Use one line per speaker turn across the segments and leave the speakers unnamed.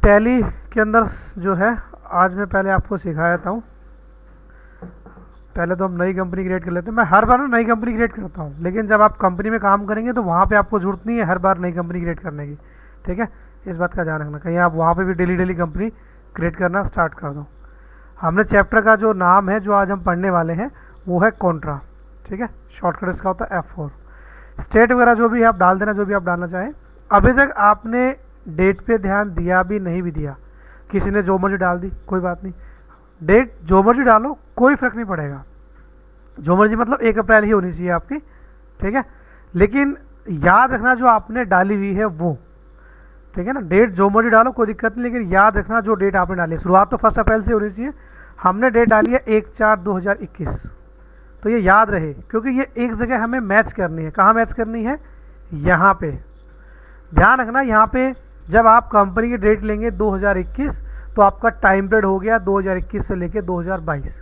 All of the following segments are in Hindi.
टैली के अंदर जो है आज मैं पहले आपको सिखा देता हूँ। पहले तो हम नई कंपनी क्रिएट कर लेते हैं। मैं हर बार ना नई कंपनी क्रिएट करता हूँ, लेकिन जब आप कंपनी में काम करेंगे तो वहाँ पे आपको जरूरत नहीं है हर बार नई कंपनी क्रिएट करने की, ठीक है। इस बात का ध्यान रखना, कहीं आप वहाँ पे भी डेली कंपनी क्रिएट करना स्टार्ट कर दो। हमने चैप्टर का जो नाम है जो आज हम पढ़ने वाले हैं वो है कॉन्ट्रा, ठीक है। शॉर्टकट इसका होता है F4। स्टेट वगैरह जो भी है आप डाल देना, जो भी आप डालना चाहें। अभी तक आपने डेट पे ध्यान दिया भी नहीं भी दिया, किसी ने जो मर्जी डाल दी, कोई बात नहीं। डेट जो मर्जी डालो, कोई फ़र्क नहीं पड़ेगा। जो मर्जी मतलब 1 अप्रैल ही होनी चाहिए आपकी, ठीक है। लेकिन याद रखना जो आपने डाली हुई है वो, ठीक है ना। डेट जो मर्जी डालो कोई दिक्कत नहीं, लेकिन याद रखना जो डेट आपने डाली है, शुरुआत तो 1 अप्रैल से होनी चाहिए। हमने डेट डाली है 1/4/2021, तो ये याद रहे, क्योंकि ये एक जगह हमें मैच करनी है। कहाँ मैच करनी है? यहाँ पे ध्यान रखना। यहाँ पे जब आप कंपनी की डेट लेंगे 2021, तो आपका टाइम पीरियड हो गया 2021 से लेके 2022।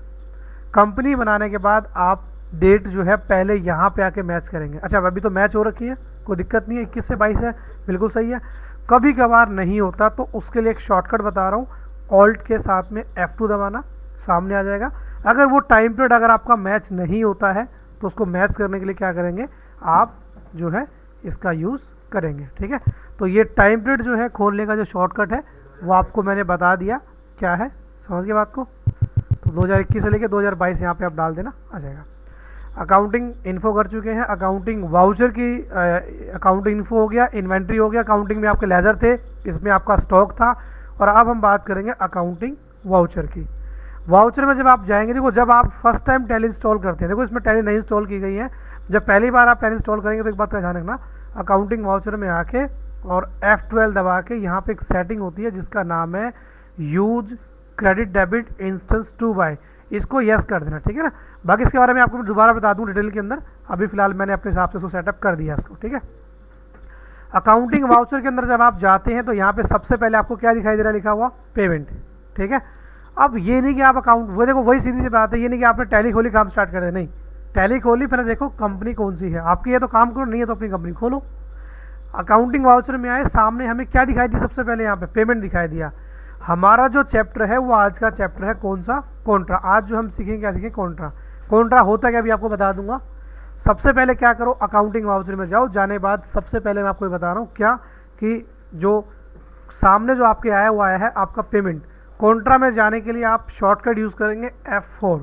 कंपनी बनाने के बाद आप डेट जो है पहले यहाँ पे आके मैच करेंगे। अच्छा, अभी तो मैच हो रखी है, कोई दिक्कत नहीं है, 21 से 22 है, बिल्कुल सही है। कभी कभार नहीं होता तो उसके लिए एक शॉर्टकट बता रहा हूँ, ऑल्ट के साथ में F2 दबाना, सामने आ जाएगा। अगर वो टाइम पीरियड अगर आपका मैच नहीं होता है तो उसको मैच करने के लिए क्या करेंगे, आप जो है इसका यूज़ करेंगे, ठीक है। तो ये टाइम पीरियड जो है खोलने का जो शॉर्टकट है वो आपको मैंने बता दिया क्या है, समझ गए बात को। तो 2021 से लेकर 2022 यहाँ पे आप डाल देना, आ जाएगा। अकाउंटिंग इन्फो कर चुके हैं। अकाउंटिंग वाउचर की अकाउंटिंग इन्फो हो गया, इन्वेंट्री हो गया। अकाउंटिंग में आपके लेजर थे, इसमें आपका स्टॉक था। और अब हम बात करेंगे अकाउंटिंग वाउचर की। वाउचर में जब आप जाएंगे, देखो जब आप फर्स्ट टाइम टैली इंस्टॉल करते हैं, देखो इसमें टैली नहीं इंस्टॉल की गई है। जब पहली बार आप टैली इंस्टॉल करेंगे तो एक बात का ध्यान रखना, अकाउंटिंग वाउचर में आके और F12 दबा के यहाँ पे एक सेटिंग होती है जिसका नाम है use credit debit instance to buy, इसको यस कर देना, ठीक है ना। बाकी इसके बारे में आपको दोबारा बता दूं डिटेल के अंदर, अभी फिलहाल मैंने अपने हिसाब से उसको सेटअप कर दिया इसको, ठीक है। अकाउंटिंग वाउचर के अंदर जब आप जाते हैं तो यहाँ पे सबसे पहले आपको क्या दिखाई दे रहा है, लिखा हुआ पेमेंट, ठीक है। अब ये नहीं कि आप अकाउंट, वो देखो वही सीधी सी बात है, ये नहीं कि आपने टैली खोली काम स्टार्ट कर दे, नहीं। टैली खोली, पहले देखो कंपनी कौन सी है आपकी, है तो काम करो, नहीं है तो अपनी कंपनी खोलो। अकाउंटिंग वाउचर में आए, सामने हमें क्या दिखाई दी, सबसे पहले यहाँ पे पेमेंट दिखाई दिया। हमारा जो चैप्टर है वो आज का चैप्टर है कौन सा, कॉन्ट्रा। आज जो हम सीखेंगे क्या सीखेंगे, कॉन्ट्रा। कॉन्ट्रा होता क्या अभी आपको बता दूंगा। सबसे पहले क्या करो, अकाउंटिंग वाउचर में जाओ। जाने बाद सबसे पहले मैं आपको बता रहा हूँ क्या, कि जो सामने जो आपके आया हुआ है आपका पेमेंट। कॉन्ट्रा में जाने के लिए आप शॉर्टकट यूज़ करेंगे F4।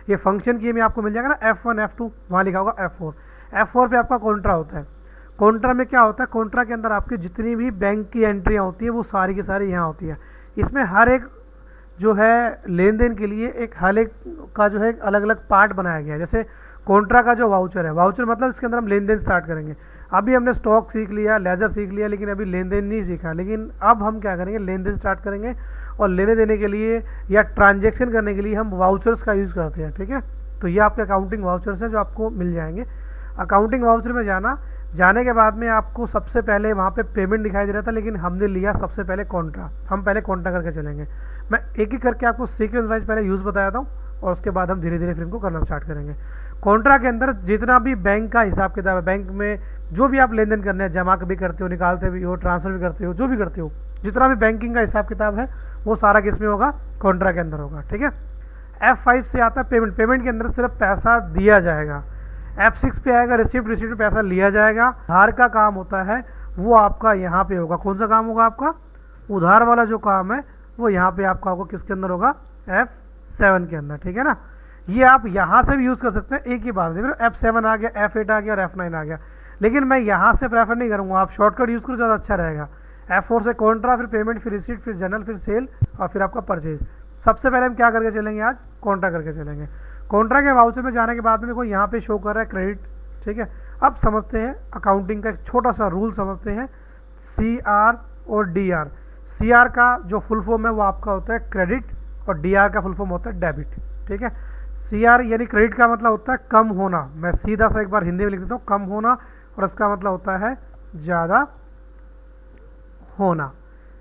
ये फंक्शन की में आपको मिल जाएगा ना, F1 F2, वहाँ लिखा होगा F4। F4 पे आपका कॉन्ट्रा होता है। कॉन्ट्रा में क्या होता है, कॉन्ट्रा के अंदर आपकी जितनी भी बैंक की एंट्रियाँ होती है वो सारी की सारी यहाँ होती है। इसमें हर एक जो है लेन देन के लिए एक हर एक का जो है अलग अलग पार्ट बनाया गया है। जैसे कॉन्ट्रा का जो वाउचर है, वाउचर मतलब इसके अंदर हम लेन देन स्टार्ट करेंगे। अभी हमने स्टॉक सीख लिया, लेजर सीख लिया, लेकिन अभी लेन देन नहीं सीखा। लेकिन अब हम क्या करेंगे, लेन देन स्टार्ट करेंगे, और लेने देने के लिए या ट्रांजेक्शन करने के लिए हम वाउचर्स का यूज़ करते हैं, ठीक है। तो ये आपके अकाउंटिंग वाउचर्स हैं जो आपको मिल जाएंगे। अकाउंटिंग वाउचर में जाने के बाद में आपको सबसे पहले वहाँ पे पेमेंट दिखाई दे रहा था, लेकिन हमने लिया सबसे पहले कॉन्ट्रा। हम पहले कॉन्ट्रा करके चलेंगे। मैं एक एक करके आपको सीक्वेंस वाइज पहले यूज़ बताया था, और उसके बाद हम धीरे धीरे फिर इनको करना स्टार्ट करेंगे। कॉन्ट्रा के अंदर जितना भी बैंक का हिसाब किताब है, बैंक में जो भी आप लेन देन करने हैं, जमा भी करते हो, निकालते भी हो, ट्रांसफर भी करते हो, जो भी करते हो, जितना भी बैंकिंग का हिसाब किताब है वो सारा किसमें होगा, कॉन्ट्रा के अंदर होगा, ठीक है। F5 से आता है पेमेंट। पेमेंट के अंदर सिर्फ पैसा दिया जाएगा। F6 पे आएगा रिसिप्ट। रिसिप्ट में पैसा लिया जाएगा। उधार का काम होता है वो आपका यहाँ पे होगा। कौन सा काम होगा आपका, उधार वाला जो काम है वो यहाँ पे आपका होगा, किसके अंदर होगा, F7 के अंदर, ठीक है ना। ये आप यहाँ से भी यूज़ कर सकते हैं, एक ही बात देख रहे हो, F7 आ गया, F8 आ गया और F9 आ गया। लेकिन मैं यहाँ से प्रेफर नहीं करूँगा, आप शॉर्टकट यूज़ करो, ज़्यादा अच्छा रहेगा। F4 से कॉन्ट्रा, फिर पेमेंट, फिर रिसीट, फिर जनरल, फिर सेल, और फिर आपका परचेज। सबसे पहले हम क्या करके चलेंगे, आज कॉन्ट्रा करके चलेंगे। कॉन्ट्रा के वाउचर में जाने के बाद में देखो यहाँ पे शो कर रहा है क्रेडिट, ठीक है। अब समझते हैं अकाउंटिंग का एक छोटा सा रूल समझते हैं, CR और DR। CR का जो फुल फॉर्म है वो आपका होता है क्रेडिट, और DR का फुल फॉर्म होता है डेबिट, ठीक है। CR यानी क्रेडिट का मतलब होता है कम होना। मैं सीधा सा एक बार हिंदी में लिख देता हूँ, कम होना, और इसका मतलब होता है ज़्यादा होना,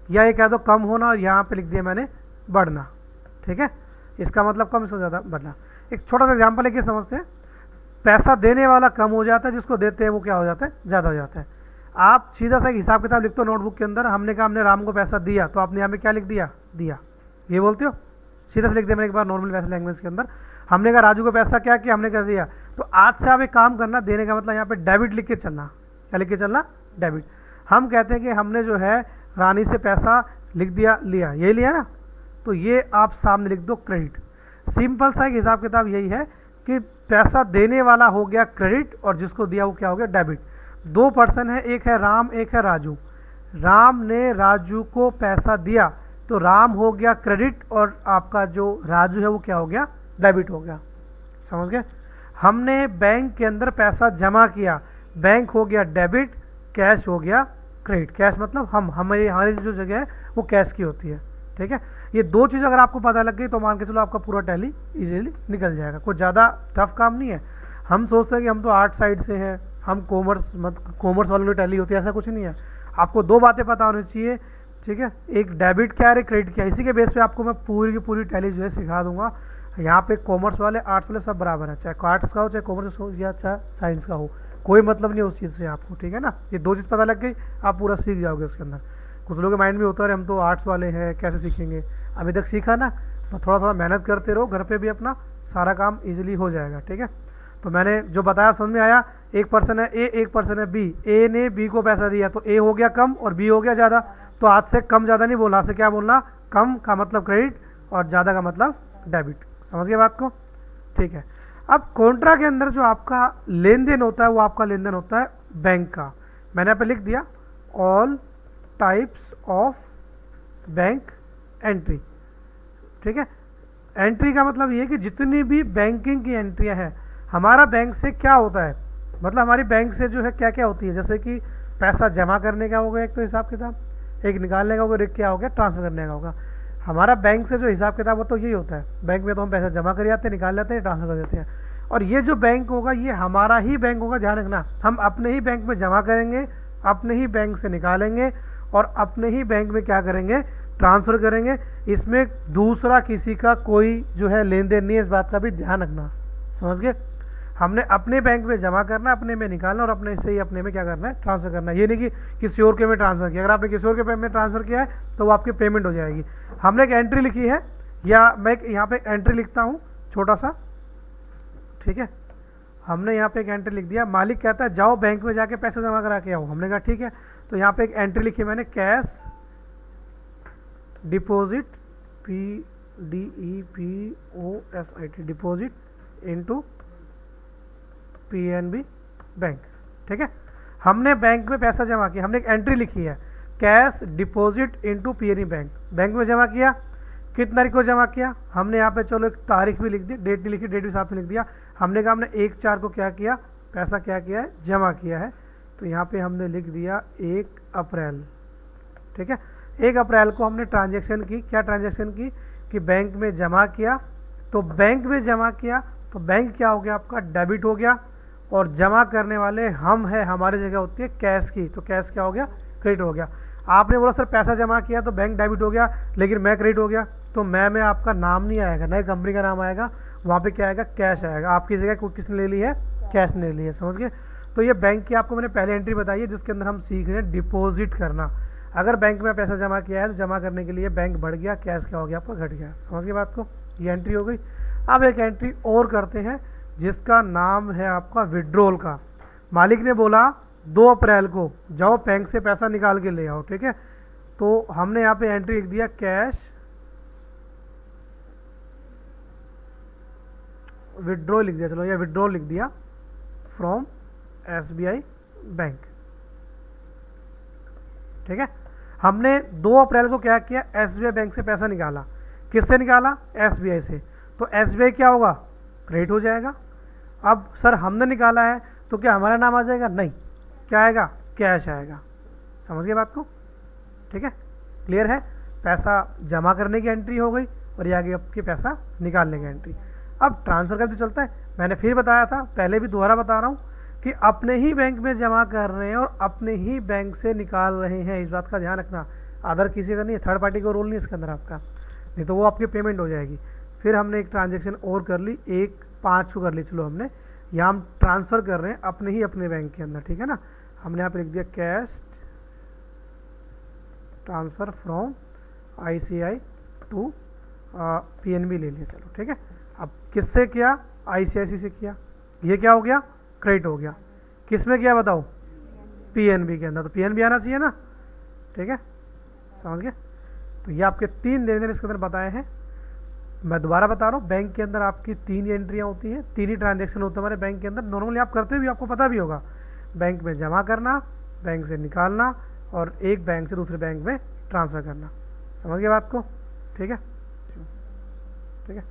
या ये कह दो कम होना, और यहाँ पे लिख दिया मैंने बढ़ना, ठीक है। इसका मतलब कम, इसको ज़्यादा, बढ़ना। एक छोटा सा एग्जांपल लेके समझते हैं। पैसा देने वाला कम हो जाता है, जिसको देते हैं वो क्या हो जाता है, ज़्यादा हो जाता है। आप सीधा सा एक हिसाब किताब लिखते हो नोटबुक के अंदर, हमने कहा हमने राम को पैसा दिया, तो आपने यहाँ पे क्या लिख दिया, दिया, ये बोलते हो, सीधा से लिख दिया मैंने एक बार नॉर्मल वैसे लैंग्वेज के अंदर। हमने कहा राजू को पैसा क्या किया, हमने कर दिया। तो आज से आप एक काम करना, देने का मतलब यहाँ पे डेबिट लिख के चलना, क्या लिख के चलना, डेबिट। हम कहते हैं कि हमने जो है रानी से पैसा लिख दिया, लिया, यही लिया ना, तो ये आप सामने लिख दो क्रेडिट। सिंपल सा एक हिसाब किताब यही है कि पैसा देने वाला हो गया क्रेडिट और जिसको दिया वो क्या हो गया, डेबिट। दो पर्सन है, एक है राम, एक है राजू। राम ने राजू को पैसा दिया तो राम हो गया क्रेडिट और आपका जो राजू है वो क्या हो गया, डेबिट हो गया। समझ गए। हमने बैंक के अंदर पैसा जमा किया, बैंक हो गया डेबिट, कैश हो गया क्रेडिट। कैश मतलब हमारी जो जगह है वो कैश की होती है, ठीक है। ये दो चीज़ अगर आपको पता लग गई तो मान के चलो आपका पूरा टैली इजीली निकल जाएगा। कोई ज़्यादा टफ काम नहीं है। हम सोचते हैं कि हम तो आर्ट साइड से हैं, हम कॉमर्स वालों की टैली होती है, ऐसा कुछ नहीं है। आपको दो बातें पता होनी चाहिए, ठीक है। एक डेबिट क्या है, क्रेडिट क्या है। इसी के बेस पे आपको मैं पूरी की पूरी टैली जो है सिखा दूंगा। यहाँ पे कॉमर्स वाले आर्ट्स वाले सब बराबर है, चाहे आर्ट्स का हो, चाहे कॉमर्स हो, या चाहे साइंस का हो, कोई मतलब नहीं उस चीज़ से आपको, ठीक है ना। ये दो चीज़ पता लग गई, आप पूरा सीख जाओगे उसके अंदर। कुछ लोगों के माइंड में होता है हम तो आर्ट्स वाले हैं, कैसे सीखेंगे। अभी तक सीखा ना, तो थोड़ा थोड़ा मेहनत करते रहो, घर पे भी अपना सारा काम इजीली हो जाएगा, ठीक है। तो मैंने जो बताया समझ में आया। एक पर्सन है ए, एक पर्सन है बी। ए ने बी को पैसा दिया तो ए हो गया कम और बी हो गया ज़्यादा। तो आज से कम ज़्यादा नहीं बोलना, आज से क्या बोलना, कम का मतलब क्रेडिट और ज़्यादा का मतलब डेबिट। समझ गए बात को, ठीक है। अब कॉन्ट्रा के अंदर जो आपका लेन देन होता है वो आपका लेन देन होता है बैंक का। मैंने यहाँ पे लिख दिया all types of bank entry, ठीक है। एंट्री का मतलब ये कि जितनी भी बैंकिंग की एंट्रियां हैं, हमारा बैंक से क्या होता है, मतलब हमारी बैंक से जो है क्या क्या होती है। जैसे कि पैसा जमा करने का होगा एक तो हिसाब किताब, एक निकालने का होगा, एक क्या हो गया ट्रांसफर करने का होगा। हमारा बैंक से जो हिसाब किताब होता है तो यही होता है। बैंक में तो हम पैसा जमा कर आते हैं, निकाल लेते हैं, ट्रांसफर कर देते हैं। और ये जो बैंक होगा ये हमारा ही बैंक होगा, ध्यान रखना। हम अपने ही बैंक में जमा करेंगे, अपने ही बैंक से निकालेंगे और अपने ही बैंक में क्या करेंगे, ट्रांसफ़र करेंगे। इसमें दूसरा किसी का कोई जो है लेन देन नहीं है, इस बात का भी ध्यान रखना। समझ गए। हमने अपने बैंक में जमा करना, अपने में निकालना और अपने से ही अपने में क्या करना है, ट्रांसफ़र करना है। ये नहीं कि किसी और के में ट्रांसफ़र किया। अगर आपने किसी और के में ट्रांसफ़र किया है तो वो आपकी पेमेंट हो जाएगी। हमने एक एंट्री लिखी है, या मैं यहाँ पे एंट्री लिखता हूँ छोटा सा, ठीक है। हमने यहाँ पे एक एंट्री लिख दिया। मालिक कहता है जाओ बैंक में जाके पैसे जमा करा के आओ। हमने कहा ठीक है। तो यहाँ पे एक एंट्री लिखी मैंने, cash deposit, PDEPOSIT, deposit into PNB bank, ठीक है। हमने बैंक में पैसा जमा किया, हमने एक एंट्री लिखी है cash deposit into PNB bank. Bank में जमा किया, कितनी तारीख को जमा किया, हमने यहाँ पे चलो एक तारीख भी लिख दी, डेट नहीं लिखी, डेट भी साथ में लिख दिया। हमने कहा हमने 1/4 को क्या किया, पैसा क्या किया है, जमा किया है। तो यहाँ पे हमने लिख दिया 1 अप्रैल, ठीक है। 1 अप्रैल को हमने ट्रांजैक्शन की, क्या ट्रांजैक्शन की कि बैंक में जमा किया। तो बैंक में जमा किया तो बैंक क्या हो गया आपका, डेबिट हो गया। और जमा करने वाले हम हैं, हमारी जगह होती है कैश की, तो कैश क्या हो गया, क्रेडिट हो गया। आपने बोला सर पैसा जमा किया तो बैंक डेबिट हो गया, लेकिन मैं क्रेडिट हो गया। तो मैं में आपका नाम नहीं आएगा, नई कंपनी का नाम आएगा, वहाँ पे क्या आएगा, कैश आएगा। आपकी जगह किसने ले ली है, कैश ने ले ली है। समझ गए। तो ये बैंक की आपको मैंने पहले एंट्री बताई है, जिसके अंदर हम सीख रहे हैं डिपॉजिट करना। अगर बैंक में पैसा जमा किया है तो जमा करने के लिए बैंक बढ़ गया, कैश क्या हो गया आपका, घट गया। समझ गए बात को, ये एंट्री हो गई। अब एक एंट्री और करते हैं जिसका नाम है आपका विड्रॉल का। मालिक ने बोला 2 अप्रैल को जाओ बैंक से पैसा निकाल के ले आओ, ठीक है। तो हमने यहाँ पे एंट्री लिख दिया कैश विड्रॉ लिख दिया, चलो ये विड्रॉ लिख दिया फ्रॉम SBI बैंक, ठीक है। हमने 2 अप्रैल को क्या किया, SBI बैंक से पैसा निकाला। किससे निकाला, SBI से। तो SBI क्या होगा, क्रेडिट हो जाएगा। अब सर हमने निकाला है तो क्या हमारा नाम आ जाएगा, नहीं, क्या आएगा, कैश आएगा। समझ गए बात को, ठीक है, क्लियर है। पैसा जमा करने की एंट्री हो गई और ये आगे आपके पैसा निकालने की एंट्री। अब ट्रांसफर का भी चलता है, मैंने फिर बताया था, पहले भी दोबारा बता रहा हूँ कि अपने ही बैंक में जमा कर रहे हैं और अपने ही बैंक से निकाल रहे हैं, इस बात का ध्यान रखना। अदर किसी का नहीं है, थर्ड पार्टी का रोल नहीं है इसके अंदर आपका, नहीं तो वो आपकी पेमेंट हो जाएगी। फिर हमने एक ट्रांजेक्शन और कर ली, 1/5 को कर ली, चलो हमने यहाँ हम ट्रांसफ़र कर रहे हैं अपने ही अपने बैंक के अंदर, ठीक है ना। हमने यहाँ पे लिख दिया cash transfer from ICI to PNB ले लिया, चलो ठीक है। अब किससे किया, ICICI से किया, ये क्या हो गया, क्रेडिट हो गया। किस में किया बताओ, PNB के अंदर, तो PNB आना चाहिए ना, ठीक है, समझ गए। तो ये आपके 3 लेन देन इसके अंदर बताए हैं। मैं दोबारा बता रहा हूँ, बैंक के अंदर आपकी 3 एंट्रियाँ होती हैं, 3 ही ट्रांजेक्शन होते हैं हमारे बैंक के अंदर। नॉर्मली आप करते भी, आपको पता भी होगा, बैंक में जमा करना, बैंक से निकालना और एक बैंक से दूसरे बैंक में ट्रांसफ़र करना। समझ गए बात को, ठीक है, ठीक है।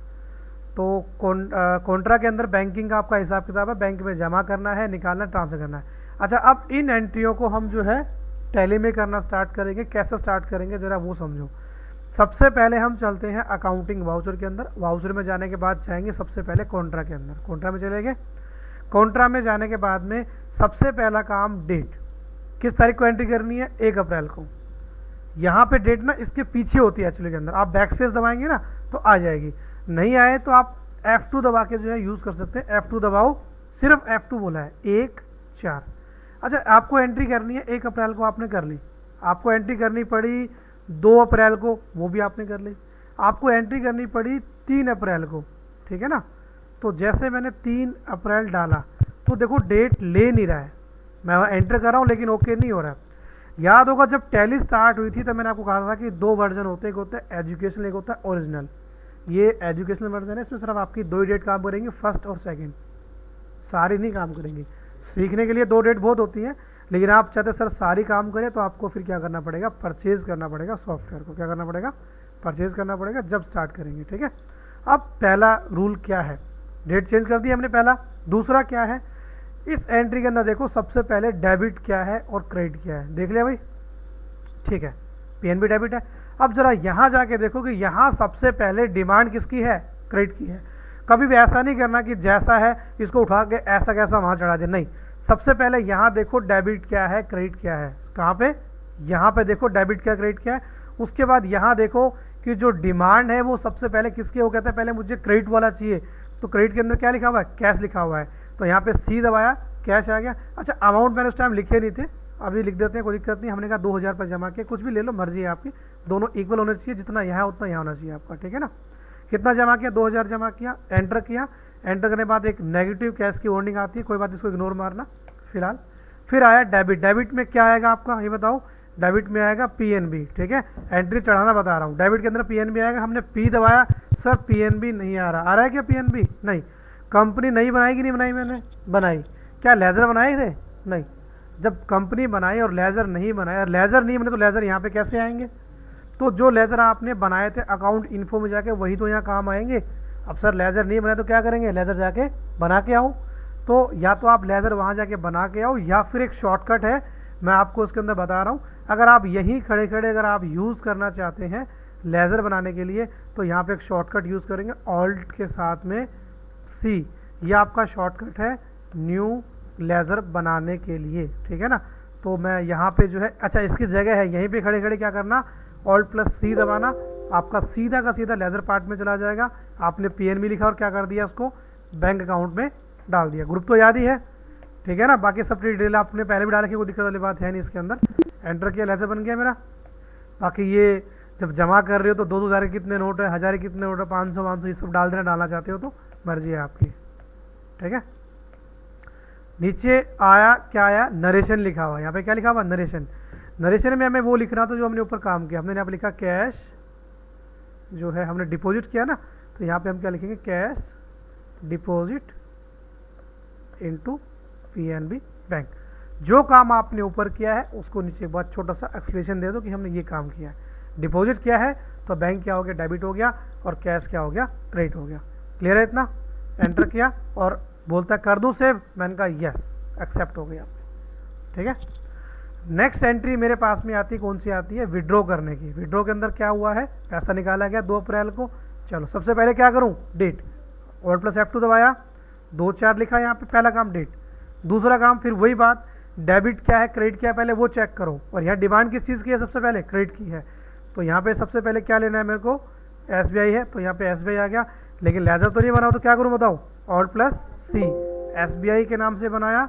तो कॉन्ट्रा के अंदर बैंकिंग का आपका हिसाब किताब है, बैंक में जमा करना है, निकालना, ट्रांसफ़र करना है। अच्छा, अब इन एंट्रियों को हम जो है टैली में करना स्टार्ट करेंगे। कैसे स्टार्ट करेंगे ज़रा वो समझो। सबसे पहले हम चलते हैं अकाउंटिंग वाउचर के अंदर। वाउचर में जाने के बाद जाएंगे सबसे पहले कॉन्ट्रा के अंदर। कॉन्ट्रा में चले गए। कॉन्ट्रा में जाने के बाद में सबसे पहला काम डेट, किस तारीख को एंट्री करनी है, 1 अप्रैल को। यहाँ पे डेट ना इसके पीछे होती है एक्चुअली के अंदर, आप बैक स्पेस दबाएंगे ना तो आ जाएगी, नहीं आए तो आप F2 दबा के जो है यूज़ कर सकते हैं। F2 दबाओ, सिर्फ F2 बोला है, 1 4। अच्छा, आपको एंट्री करनी है 1 अप्रैल को, आपने कर ली। आपको एंट्री करनी पड़ी 2 अप्रैल को, वो भी आपने कर ली। आपको एंट्री करनी पड़ी 3 अप्रैल को, ठीक है ना। तो जैसे मैंने 3 अप्रैल डाला तो देखो डेट ले नहीं रहा है, मैं एंटर कर रहा हूँ लेकिन ओके नहीं हो रहा है। याद होगा जब टैली स्टार्ट हुई थी तब मैंने आपको कहा था कि 2 वर्जन होते हैं, एक होता है एजुकेशनल, एक होता है ओरिजिनल। ये एजुकेशनल वर्जन है, इसमें सिर्फ आपकी 2 ही डेट काम करेंगे, फर्स्ट और सेकंड, सारी नहीं काम करेंगी। सीखने के लिए 2 डेट बहुत होती हैं, लेकिन आप चाहते सर सारी काम करें तो आपको फिर क्या करना पड़ेगा, परचेज़ करना पड़ेगा सॉफ्टवेयर को। क्या करना पड़ेगा, परचेज़ करना पड़ेगा जब स्टार्ट करेंगे, ठीक है। अब पहला रूल क्या है, डेट चेंज कर दी हमने पहला। दूसरा क्या है, इस एंट्री के अंदर देखो सबसे पहले डेबिट क्या है और क्रेडिट क्या है, देख लिया भाई, ठीक है, PNB डेबिट है। अब जरा यहाँ जाके देखो कि यहाँ सबसे पहले डिमांड किसकी है, क्रेडिट की है। कभी भी ऐसा नहीं करना कि जैसा है इसको उठा के ऐसा कैसा वहाँ चढ़ा दे, नहीं। सबसे पहले यहाँ देखो डेबिट क्या है, क्रेडिट क्या है, कहाँ पे, यहाँ पे देखो डेबिट क्या, क्रेडिट क्या है। उसके बाद यहाँ देखो कि जो डिमांड है वो सबसे पहले किसकी, वो कहता है पहले मुझे क्रेडिट वाला चाहिए, तो क्रेडिट के अंदर क्या लिखा हुआ है, कैश लिखा हुआ है, तो यहाँ पे C दबाया, कैश आ गया। अच्छा, अमाउंट मैंने उस टाइम लिखे नहीं थे, अभी लिख देते हैं, कोई दिक्कत नहीं। हमने कहा 2000 रुपये जमा किया, कुछ भी ले लो, मर्जी है आपकी, दोनों इक्वल होने चाहिए, जितना यहाँ उतना यहाँ होना चाहिए आपका, ठीक है ना। कितना जमा किया, 2000 जमा किया, एंटर किया। एंटर करने के बाद एक नेगेटिव कैश की वार्निंग आती है, कोई बात, इसको इग्नोर मारना फिलहाल। फिर आया डेबिट। डेबिट में क्या आएगा आपका, ये बताओ, डेबिट में आएगा PNB, ठीक है, एंट्री चढ़ाना बता रहा हूँ। डेबिट के अंदर PNB आएगा, हमने P दबाया, सर PNB नहीं आ रहा है क्या PNB, नहीं। कंपनी नहीं बनाई कि नहीं बनाई, मैंने बनाई। क्या लेज़र बनाए थे, नहीं। जब कंपनी बनाई और लेज़र नहीं बनाया, और लेज़र नहीं बने तो लेज़र यहाँ पे कैसे आएंगे, तो जो लेज़र आपने बनाए थे अकाउंट इन्फो में जाके वही तो यहाँ काम आएंगे। अब सर लेज़र नहीं बनाए तो क्या करेंगे, लेज़र जाके बना के आओ। तो या तो आप लेज़र वहाँ जाके बना के आओ, या फिर एक शॉर्टकट है मैं आपको उसके अंदर बता रहा हूँ। अगर आप यहीं खड़े खड़े अगर आप यूज़ करना चाहते हैं लेज़र बनाने के लिए तो यहाँ पे एक शॉर्टकट यूज़ करेंगे, ऑल्ट के साथ में C, ये आपका शॉर्टकट है न्यू लेज़र बनाने के लिए, ठीक है ना। तो मैं यहाँ पे जो है, अच्छा इसकी जगह है यहीं पे खड़े खड़े क्या करना, Alt+C दबाना, आपका सीधा का सीधा लेज़र पार्ट में चला जाएगा। आपने PNB लिखा और क्या कर दिया, उसको बैंक अकाउंट में डाल दिया। ग्रुप तो याद ही है, ठीक है ना। बाकी सब डिटेल आपने पहले भी डाल रखी, कोई दिक्कत वाली बात है नहीं इसके अंदर। एंटर किया, लेज़र बन गया मेरा। बाकी ये जब जमा कर रहे हो तो 2000 के कितने नोट है, 1000 के कितने नोट है, 500 ये सब डाल देना, डालना चाहते हो तो मर्जी है आपकी, ठीक है। नीचे आया, क्या आया, नरेशन लिखा हुआ है, यहाँ पे क्या लिखा हुआ, नरेशन। नरेशन में हमें वो लिखना था जो हमने ऊपर काम किया। हमने यहाँ पे लिखा कैश जो है हमने डिपॉजिट किया ना, तो यहाँ पे हम क्या लिखेंगे, cash deposit into PNB bank. जो काम आपने ऊपर किया है उसको नीचे एक बार छोटा सा एक्सप्लेनेशन दे दो कि हमने ये काम किया है। डिपॉजिट किया है तो बैंक क्या हो गया, डेबिट हो गया, और कैश क्या हो गया, क्रेडिट हो गया। क्लियर है इतना। एंटर किया और बोलता कर दूं सेव, मैंने कहा यस, एक्सेप्ट हो गया, ठीक है। नेक्स्ट एंट्री मेरे पास में आती है, कौन सी आती है, विड्रॉ करने की। विड्रॉ के अंदर क्या हुआ है, पैसा निकाला गया 2 अप्रैल को। चलो सबसे पहले क्या करूं, डेट, Alt+F2 दबाया, 2-4 लिखा यहाँ पे, पहला काम डेट। दूसरा काम फिर वही बात, डेबिट क्या है, क्रेडिट क्या है, पहले वो चेक करो। और यहाँ डिमांड किस चीज़ की है, सबसे पहले क्रेडिट की है, तो यहाँ पे सबसे पहले क्या लेना है मेरे को, SBI है, तो यहाँ पे SBI आ गया। लेकिन लेज़र तो नहीं बनाओ तो क्या करूँ बताओ, Alt+C, SBI के नाम से बनाया।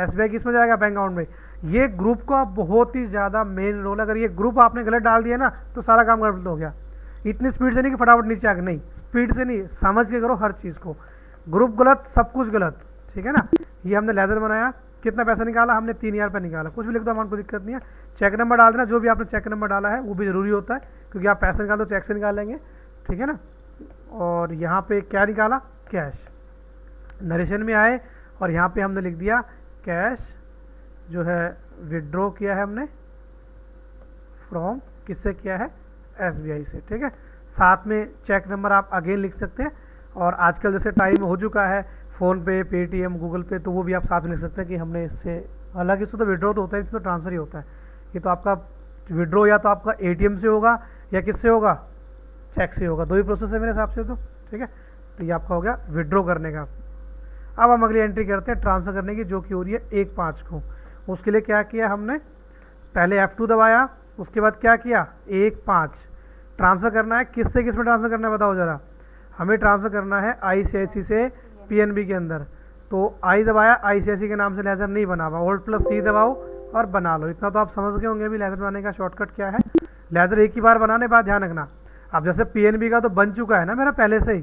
SBI किस में जाएगा, बैंक अकाउंट में। ये ग्रुप का बहुत ही ज़्यादा मेन रोल है। अगर ये ग्रुप आपने गलत डाल दिया ना तो सारा काम गलत हो गया। इतनी स्पीड से नहीं कि फटाफट नीचे आ गए, नहीं, स्पीड से नहीं, समझ के करो हर चीज़ को। ग्रुप गलत, सब कुछ गलत, ठीक है ना। ये हमने लेजर बनाया, कितना पैसा निकाला हमने, 3000 रुपये निकाला। कुछ भी लिख दो अमाउंट, कोई दिक्कत नहीं है। चेक नंबर डाल देना, जो भी आपने चेक नंबर डाला है वो भी ज़रूरी होता है, क्योंकि आप पैसे निकाल दो चेक से निकाल लेंगे, ठीक है ना। और यहाँ पे क्या निकाला, कैश। नरेशन में आए और यहाँ पे हमने लिख दिया कैश जो है विड्रॉ किया है हमने फ्रॉम, किससे किया है, SBI से, ठीक है। साथ में चेक नंबर आप अगेन लिख सकते हैं। और आजकल जैसे टाइम हो चुका है फ़ोन पे, पेटीएम, गूगल पे, तो वो भी आप साथ में लिख सकते हैं कि हमने इससे, हालांकि इससे तो विड्रॉ तो होता है, इसमें तो ट्रांसफ़र ही होता है। ये तो आपका विड्रॉ या तो आपका ATM से होगा या किससे होगा, चेक से होगा, दो ही प्रोसेस है मेरे हिसाब से तो, ठीक है। तो ये आपका हो गया विड्रॉ करने का। अब हम अगली एंट्री करते हैं ट्रांसफ़र करने की, जो कि हो रही है 1/5 को। उसके लिए क्या किया हमने, पहले F2 दबाया, उसके बाद क्या किया, 1/5 ट्रांसफ़र करना है। किससे किस में ट्रांसफ़र करना है बताओ ज़रा, हमें ट्रांसफ़र करना है ICICI से PNB के अंदर। तो आई दबाया, ICICI के नाम से लेजर नहीं बना हुआ, Alt+C दबाओ और बना लो। इतना तो आप समझ गए होंगे अभी लेजर बनाने का शॉर्टकट क्या है। लेजर एक ही बार बनाने, बाद ध्यान रखना। अब जैसे PNB का तो बन चुका है ना मेरा पहले से ही,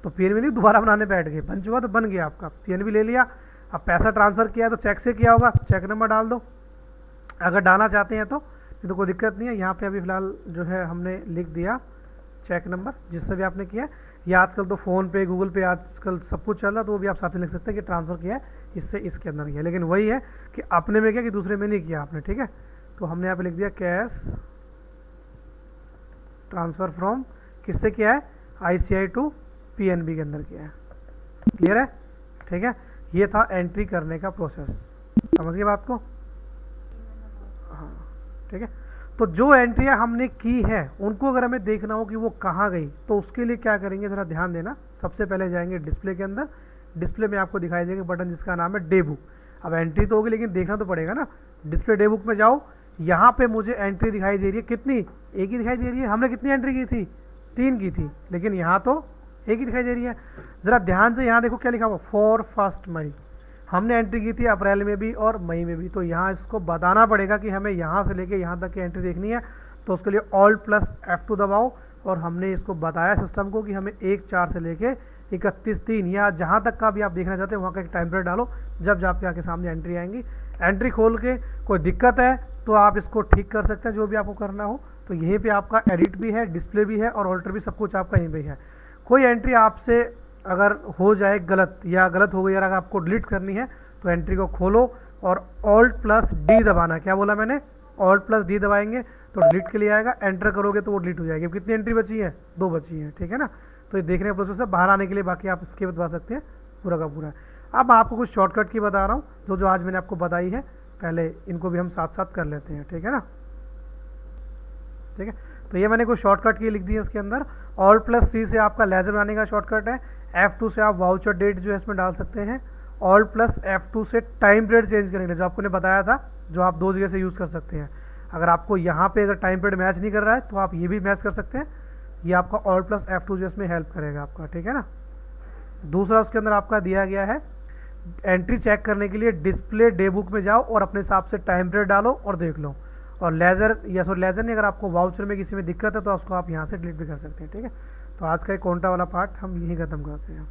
तो PNB नहीं दोबारा बनाने बैठ गए, बन चुका तो बन गया आपका, PNB ले लिया। अब पैसा ट्रांसफ़र किया तो चेक से किया होगा, चेक नंबर डाल दो अगर डालना चाहते हैं तो, नहीं तो कोई दिक्कत नहीं है। यहाँ पे अभी फ़िलहाल जो है हमने लिख दिया चेक नंबर जिससे भी आपने किया, या आजकल तो फ़ोन पे, गूगल पे, आजकल सब कुछ चल रहा, तो वो भी आप साथ में लिख सकते हैं कि ट्रांसफ़र किया है इससे इसके अंदर किया। लेकिन वही है कि अपने में किया कि दूसरे में नहीं किया आपने, ठीक है। तो हमने यहाँ पे लिख दिया कैश ट्रांसफ़र फ्रॉम, किससे किया है, ICICI टू PNB के अंदर किया है। क्लियर है, ठीक है। ये था एंट्री करने का प्रोसेस, समझ गए बात को, हाँ, ठीक है। तो जो एंट्रियाँ हमने की है उनको अगर हमें देखना हो कि वो कहाँ गई, तो उसके लिए क्या करेंगे ज़रा ध्यान देना। सबसे पहले जाएंगे डिस्प्ले के अंदर, डिस्प्ले में आपको दिखाई देगा बटन जिसका नाम है डे बुक। अब एंट्री तो होगी लेकिन देखना तो पड़ेगा ना। डिस्प्ले डे बुक में जाओ, यहाँ पे मुझे एंट्री दिखाई दे रही है, कितनी, एक ही दिखाई दे रही है। हमने कितनी एंट्री की थी, 3 की थी, लेकिन यहाँ तो एक ही दिखाई दे रही है। ज़रा ध्यान से यहाँ देखो क्या लिखा हुआ, फॉर 1 मई। हमने एंट्री की थी अप्रैल में भी और मई में भी, तो यहाँ इसको बताना पड़ेगा कि हमें यहाँ से लेके यहाँ तक की एंट्री देखनी है। तो उसके लिए Alt+F2 दबाओ और हमने इसको बताया सिस्टम को कि हमें 1/4 से लेके 31/3 या जहाँ तक का भी आप देखना चाहते हैं वहाँ का एक टाइम पीरियड डालो, जब आपके आके सामने एंट्री आएंगी। एंट्री खोल के कोई दिक्कत है तो आप इसको ठीक कर सकते हैं, जो भी आपको करना हो। तो यहीं पे आपका एडिट भी है, डिस्प्ले भी है और ऑल्टर भी, सब कुछ आपका यहीं पे है। कोई एंट्री आपसे अगर हो जाए गलत या गलत हो गई, अगर आपको डिलीट करनी है तो एंट्री को खोलो और Alt+D दबाना। क्या बोला मैंने, Alt+D दबाएंगे तो डिलीट के लिए आएगा, एंटर करोगे तो वो डिलीट हो जाएगी। अब कितनी एंट्री बची है, 2 बची है, ठीक है ना। तो ये देखने का प्रोसेस है, बाहर आने के लिए बाकी आप इसके बता सकते हैं पूरा का पूरा। अब आपको कुछ शॉर्टकट की बता रहा हूँ, जो जो आज मैंने आपको बताई है, पहले इनको भी हम साथ साथ कर लेते हैं, ठीक है ना, ठीक है। तो ये मैंने कुछ शॉर्टकट की लिख दी है इसके अंदर। Alt+C से आपका लेजर बनाने का शॉर्टकट है। F2 से आप वाउचर डेट जो है इसमें डाल सकते हैं। Alt+F2 से टाइम पीरियड चेंज करेंगे, जो आपको ने बताया था, जो आप 2 जगह से यूज़ कर सकते हैं। अगर आपको यहाँ पे अगर टाइम पीरियड मैच नहीं कर रहा है तो आप ये भी मैच कर सकते हैं। ये आपका Alt+F2 जो इसमें हेल्प करेगा आपका, ठीक है ना। दूसरा उसके अंदर आपका दिया गया है एंट्री चेक करने के लिए डिस्प्ले डे बुक में जाओ और अपने हिसाब से टाइम पीरियड डालो और देख लो। और लेजर या सो लेजर नहीं, अगर आपको वाउचर में किसी में दिक्कत है तो उसको आप यहाँ से डिलीट भी कर सकते हैं, ठीक है। तो आज का एक कोंटा वाला पार्ट हम यहीं ख़त्म करते हैं।